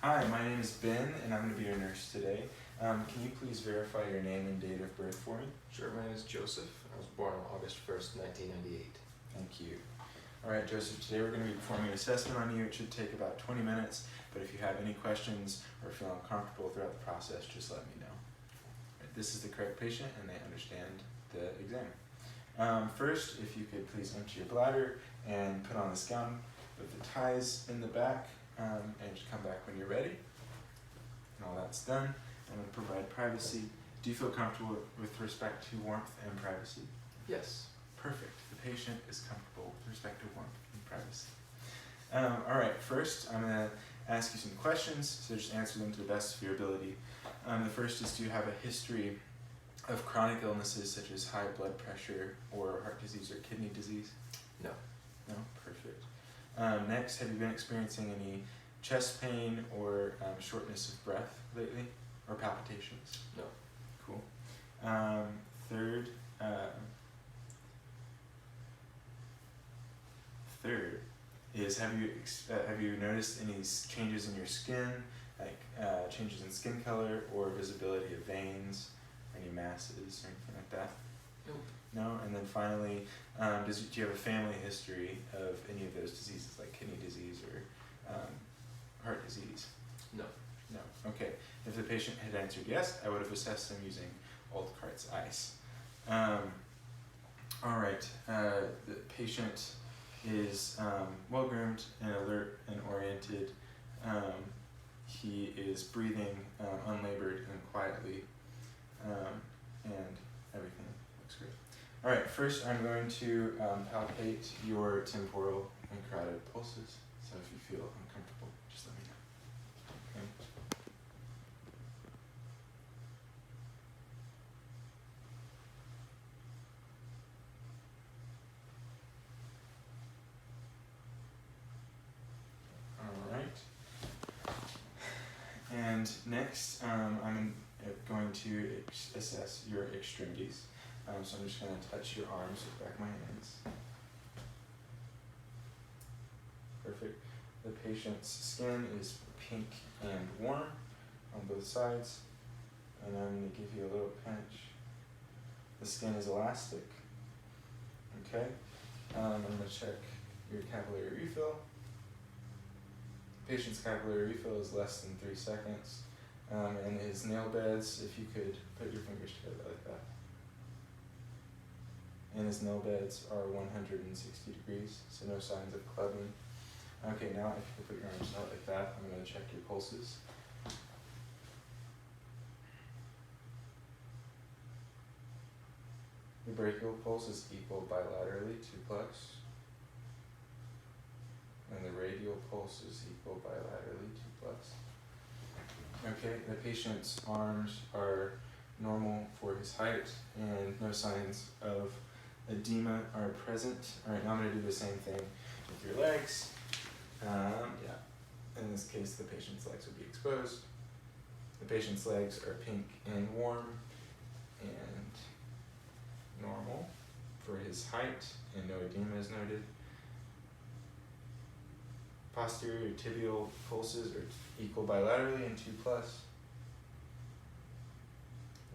Hi, my name is Ben, and I'm going to be your nurse today. Can you please verify your name and date of birth for me? Sure, my name is Joseph. I was born on August 1st, 1998. Thank you. Alright, Joseph, today we're going to be performing an assessment on you. It should take about 20 minutes, but if you have any questions or feel uncomfortable throughout the process, just let me know. Right, this is the correct patient, and they understand the exam. First, if you could please empty your bladder and put on this gown with the ties in the back, and just come back when you're ready. And all that's done, I'm going to provide privacy. Do you feel comfortable with respect to warmth and privacy? Yes. Perfect. The patient is comfortable with respect to warmth and privacy. Alright, first I'm going to ask you some questions, so just answer them to the best of your ability. The first is, do you have a history of chronic illnesses such as high blood pressure or heart disease or kidney disease? No. No? Perfect. Next, have you been experiencing any chest pain or shortness of breath lately, or palpitations? No. Cool. Third is, have you noticed any changes in your skin, like changes in skin color or visibility of veins, any masses or anything like that? Nope. No? And then finally, do you have a family history of any of those diseases, like kidney disease or heart disease? No. No. Okay. If the patient had answered yes, I would have assessed them using Oldcart's ice. Alright, the patient is well-groomed and alert and oriented. He is breathing unlabored and quietly, and everything looks great. Alright, first I'm going to palpate your temporal and carotid pulses, so if you feel uncomfortable, just let me know. Okay. Alright. And next, I'm going to assess your extremities. So I'm just going to touch your arms with the back of my hands. Perfect. The patient's skin is pink and warm on both sides. And I'm going to give you a little pinch. The skin is elastic. Okay. I'm going to check your capillary refill. The patient's capillary refill is less than 3 seconds. And his nail beds, if you could put your fingers together like that. And his nail beds are 160 degrees, so no signs of clubbing. Okay, now if you could put your arms out like that, I'm going to check your pulses. The brachial pulse is equal bilaterally, 2+. And the radial pulse is equal bilaterally, 2+. Okay, the patient's arms are normal for his height, and no signs of edema are present. Alright, now I'm going to do the same thing with your legs. In this case, the patient's legs will be exposed. The patient's legs are pink and warm and normal for his height, and no edema is noted. Posterior tibial pulses are equal bilaterally and 2+.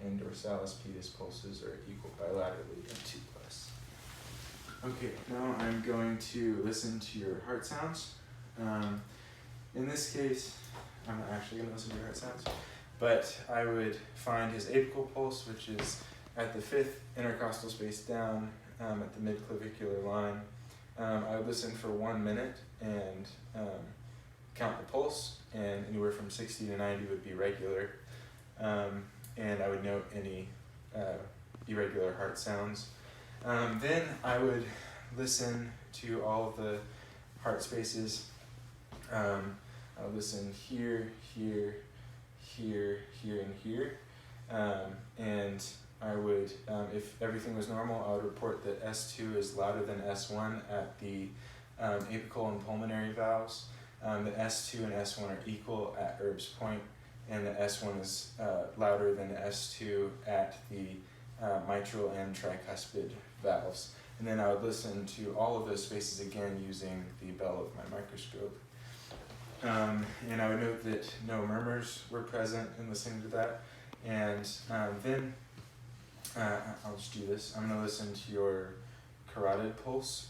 And dorsalis pedis pulses are equal bilaterally and 2+. Okay, now I'm going to listen to your heart sounds. In this case, I'm not actually going to listen to your heart sounds, but I would find his apical pulse, which is at the 5th intercostal space down at the midclavicular line. I would listen for 1 minute and count the pulse, and anywhere from 60 to 90 would be regular. And I would note any irregular heart sounds. Then I would listen to all of the heart spaces. I would listen here, here, here, here, and here. And I would, if everything was normal, I would report that S2 is louder than S1 at the apical and pulmonary valves. The S2 and S1 are equal at Erb's point, and the S1 is louder than the S2 at the mitral and tricuspid valves. And then I would listen to all of those spaces again using the bell of my microscope. And I would note that no murmurs were present in listening to that. And then I'll just do this. I'm going to listen to your carotid pulse.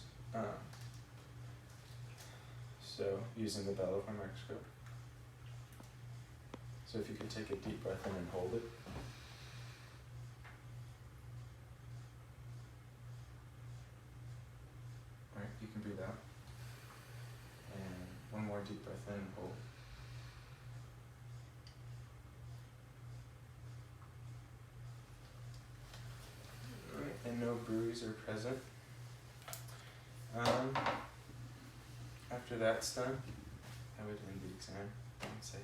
So using the bellow of my microscope. So if you could take a deep breath in and hold it. Alright, you can breathe out. And one more deep breath in and hold. Alright, and no bruise are present. After that's done, I would end the exam and say